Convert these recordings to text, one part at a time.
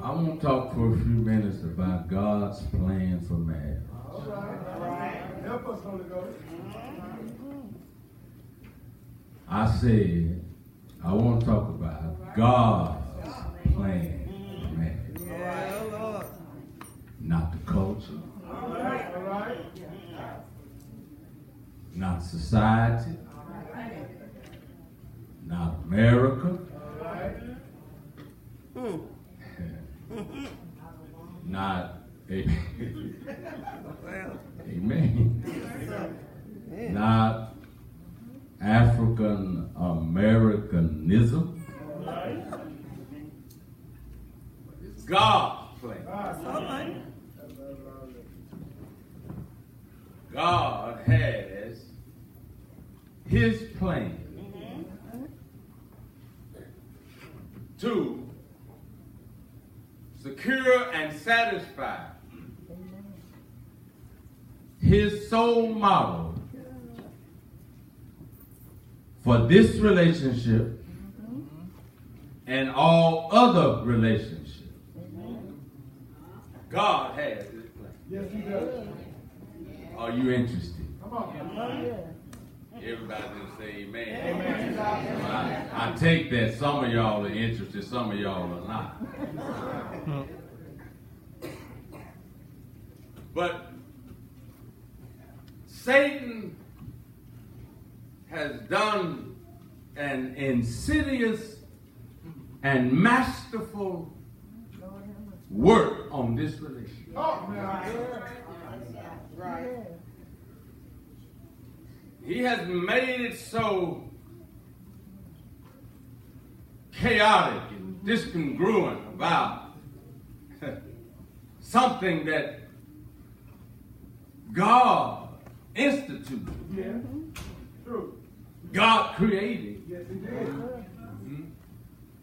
I want to talk for a few minutes about God's plan for marriage. All right. Help us, Holy Ghost. I said I want to talk about God's plan for marriage. Yeah, Lord. Not the culture. All right. Not society. Not America. Not amen. Not African Americanism. It's God's plan. God has His plan to secure and satisfy His sole model for this relationship and all other relationships. God has His plan. Yes, He does. Are you interested? Come on. Everybody just say amen. Amen. I take that some of y'all are interested, some of y'all are not. But Satan has done an insidious and masterful work on this relationship. Oh, Right. He has made it so chaotic and discongruent about something that God instituted. Yeah. True. God created. Yes, He did.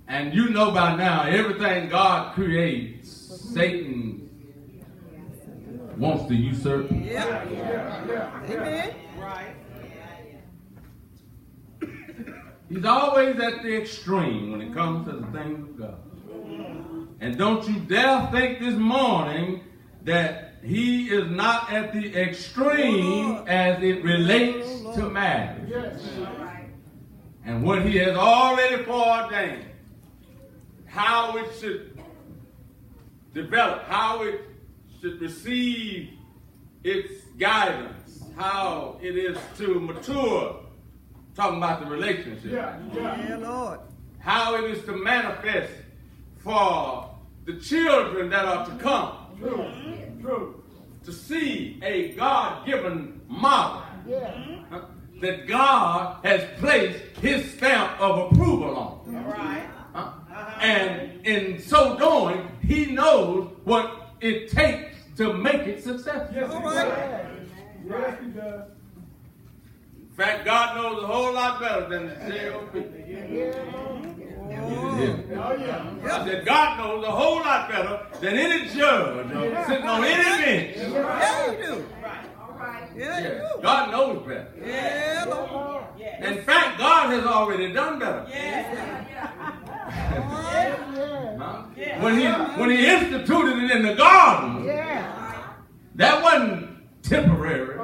And you know by now, everything God creates, Satan wants to usurp. Yeah. Yeah. Amen. Right. He's always at the extreme when it comes to the things of God. And don't you dare think this morning that he is not at the extreme as it relates to marriage. Yes. And what he has already foreordained, how it should develop, how it should receive its guidance, how it is to mature. Talking about the relationship. Yeah, Lord. How it is to manifest for the children that are to come. True. To see a God-given model that God has placed His stamp of approval on. Right. And in so doing, He knows what it takes to make it successful. Yes, He does. Yes, He does. In fact, God knows a whole lot better than the JOP. Oh, yeah. I said, God knows a whole lot better than any judge sitting on any bench. Yeah, you do. Yeah, you do. God knows better. Yeah, Lord. In fact, God has already done better. When he instituted it in the garden, that wasn't temporary.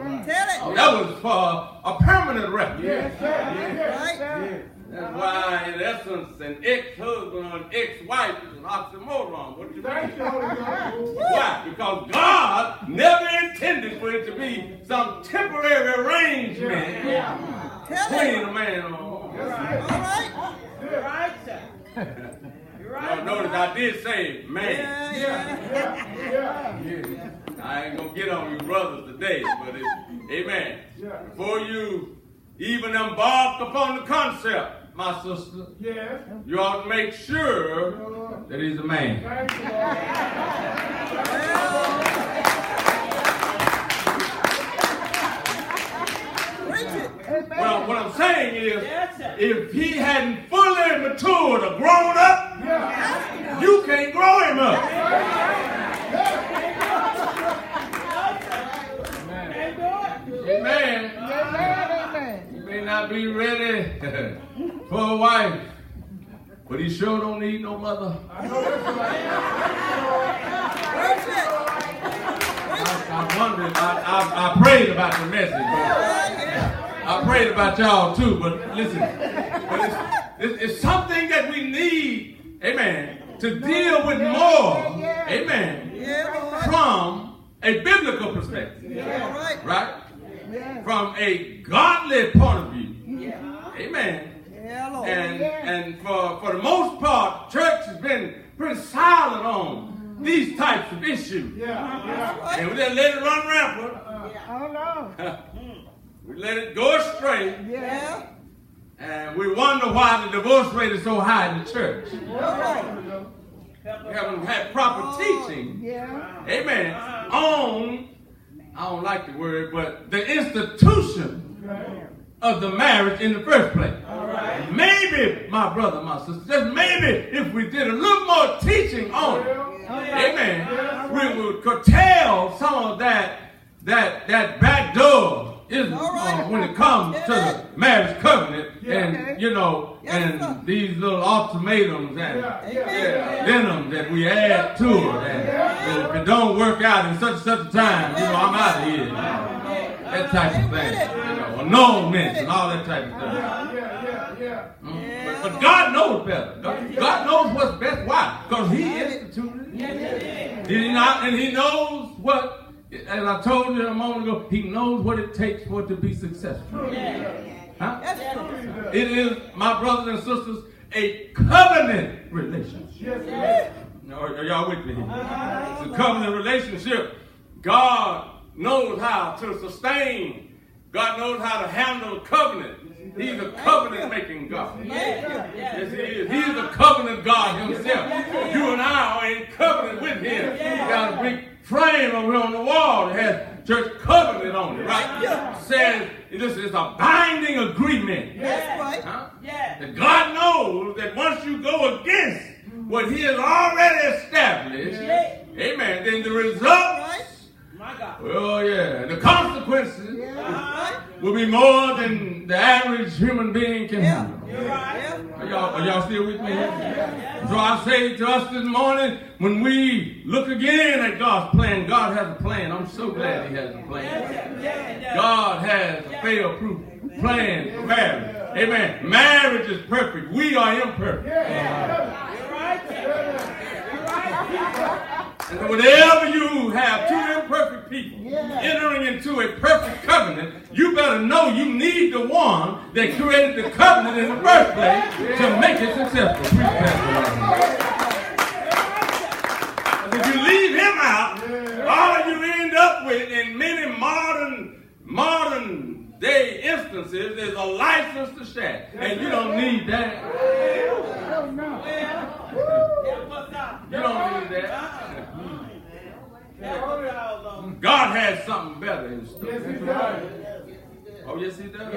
Tell it. That was for a permanent refuge. Right. That's why, in essence, an ex-husband or an ex-wife is an oxymoron. What do you mean? Why? Because God never intended for it to be some temporary arrangement between a man and a woman. All right. You're right. Notice I did say man. Yeah. I ain't gonna get on you brothers today, but it's, amen. Before you even embark upon the concept, my sister, you ought to make sure that he's a man. Thank you, Well, what I'm saying is, if he hadn't fully matured or grown up, you can't grow him up. Amen. You may not be ready for a wife, but But he sure don't need no mother. I know that's right. I wondered, I prayed about the message. I prayed about y'all too, but listen, it's something that we need, amen, to deal with more, amen, from a biblical perspective, right? From a godly point of view, amen. And for the most part, church has been pretty silent on these types of issues. And we just let it run rampant. We let it go astray. And we wonder why the divorce rate is so high in the church. We haven't had proper teaching, amen, on, I don't like the word, but the institution of the marriage in the first place. Maybe, my brother, my sister, just maybe if we did a little more teaching on it, amen, we would curtail some of that back door when it comes to the marriage covenant and, you know, and these little ultimatums and denims that we add to it. And if it don't work out in such a time, you know, I'm out of here. That type of thing. You know, annulments and all that type of stuff. But God knows better. God knows what's best. Why? Because He instituted it. Did He not? And He knows what, as I told you a moment ago, He knows what it takes for it to be successful. Huh? It is, my brothers and sisters, a covenant relationship. Are y'all with me here? It's a covenant relationship. God knows how to sustain. God knows how to handle covenant. He's a covenant-making God. Yes, He is. He's a covenant God Himself. You and I are in covenant with Him. We got a big frame over here on the wall that has church covenant on it, right? It says it's a binding agreement. That's right. Huh? That God knows that once you go against what He has already established, amen, then the results, well, the consequences will be more than the average human being can handle. Are y'all still with me? So I say to us this morning, when we look again at God's plan, God has a plan. I'm so glad He has a plan. God has a fail-proof plan for marriage. Amen. Marriage is perfect. We are imperfect. And whenever you have two imperfect people entering into a perfect covenant, you better know you need the one that created the covenant in the first place to make it successful. If you leave him out, all you end up with in many modern day instances is a license to share. And you don't need that. You don't need that. God has something better in store. Oh, yes, He does.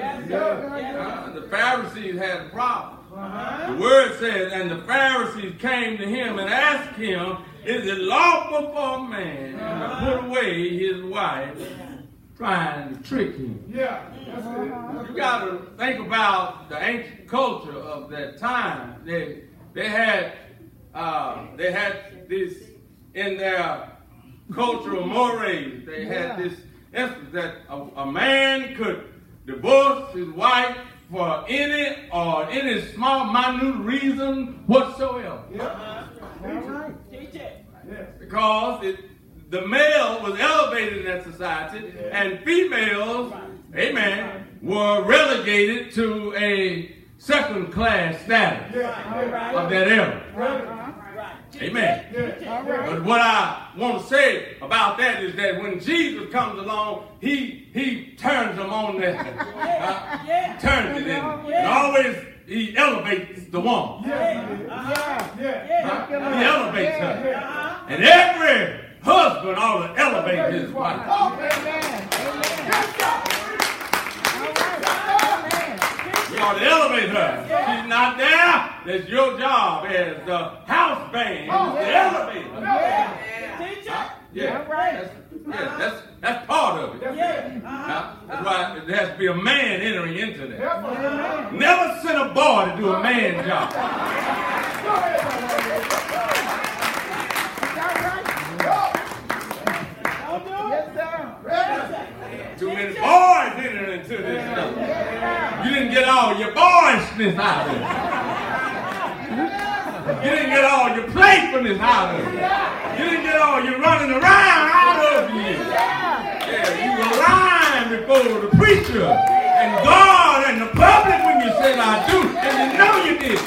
The Pharisees had a problem. The word says, and the Pharisees came to Him and asked Him, is it lawful for a man to put away his wife trying to trick him? You got to think about the ancient culture of that time. They had this in their cultural mores. They had this instance that a man could divorce his wife for any small, minute reason whatsoever. Because the male was elevated in that society, and females, amen, were relegated to a second-class status of that era. Amen. But what I want to say about that is that when Jesus comes along, he turns them on that. Turns it in. And always he elevates the woman. He elevates her. And every husband ought to elevate his wife. You ought to elevate her. She's not there. That's your job as the house band. To elevate her. That's part of it. That's why there has to be a man entering into that. Never send a boy to do a man job. righteousness out of it. You didn't get all your playfulness out of it. You didn't get all your running around out of you. Yeah, you were lying before the preacher and God and the public when you said I do, and you know you did.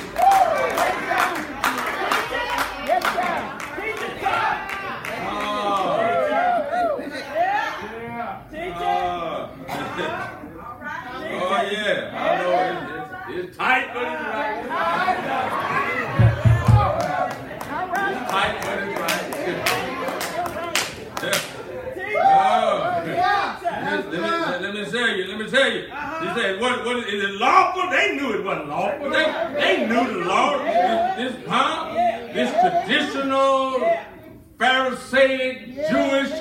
Oh yeah, I know it's tight, but it's right. It's tight, but it's right. Let me tell you. He said, what is it lawful? They knew it wasn't lawful. They knew the law. This traditional Pharisaic Jewish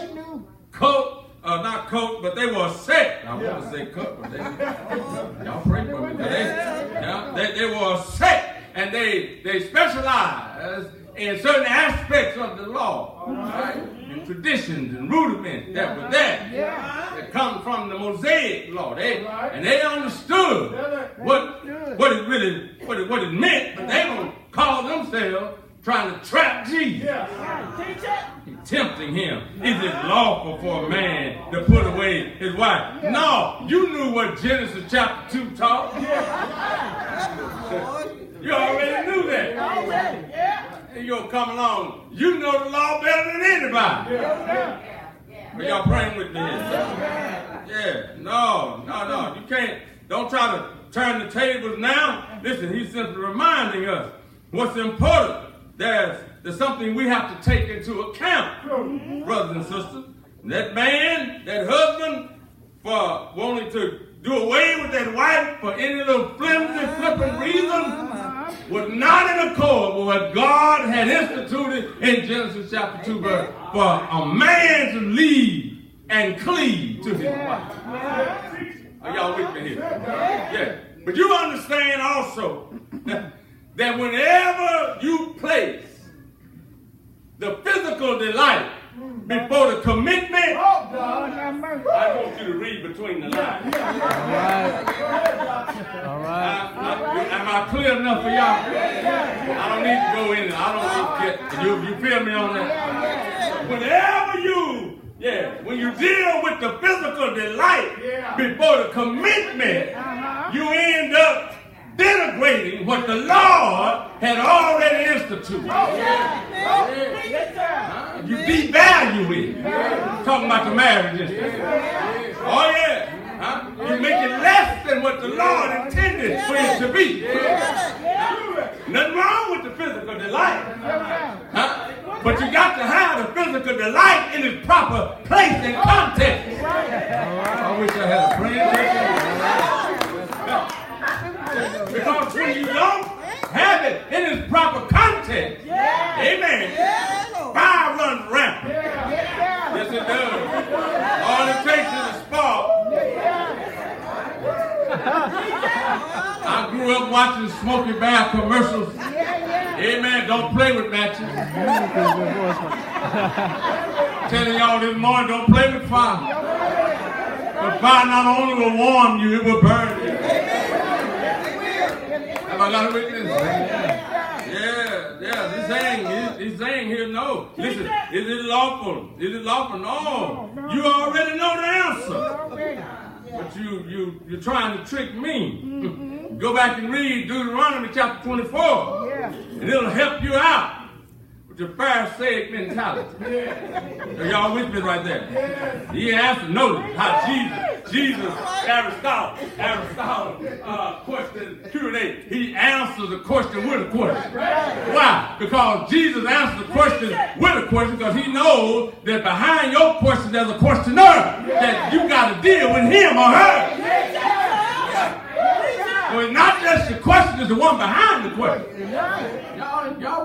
cult. Not cult, but they were a sect. I want to say cult, but y'all pray for me. They were a sect, and they specialized in certain aspects of the law, right? And traditions and rudiments that were there. That come from the Mosaic law. They understood what it meant, but they don't call themselves trying to trap Jesus. Tempting him. Is it lawful for a man to put away his wife? No, you knew what Genesis chapter 2 taught. You already knew that. And you'll come along. You know the law better than anybody. Are y'all praying with me? Yeah. No. You can't. Don't try to turn the tables now. Listen, he's simply reminding us what's important. There's something we have to take into account, brothers and sisters. That man, that husband, for wanting to do away with that wife for any little flimsy, flippant reason, was not in accord with what God had instituted in Genesis chapter 2 verse, for a man to leave and cleave to his wife. Are y'all with me here? Yeah. But you understand also that whenever you place the physical delight before the commitment, I want you to read between the lines. All right. Am I clear enough for y'all? I don't need to go in there. I don't need to get, you feel me on that? When you deal with the physical delight before the commitment, you end up denigrating what the Lord had already instituted. You devalue it. Talking about the marriage. Oh yeah. You make it less than what the Lord intended for it to be. Nothing wrong with the physical delight. But you got to have the physical delight in its proper place and context. I wish I had a friend. Because when you don't have it in its proper context, amen, fire runs rampant. Yes, it does. All it takes is a spark. I grew up watching Smokey Bear commercials. Amen, don't play with matches. Telling y'all this morning, don't play with fire. But fire not only will warm you, it will burn you. Have I got a witness? Yeah. He's saying here, no. Listen, is it lawful? Is it lawful? No. You already know the answer. But you're trying to trick me. Go back and read Deuteronomy chapter 24. And it'll help you out with your Pharisaic mentality. Are y'all with me right there? He answered, notice how Jesus, Aristotle question Q&A. He answers the question with a question. Why? Because Jesus answers the question with a question because he knows that behind your question there's a questioner that you got to deal with him or her. So it's not just the question, it's the one behind the question. Y'all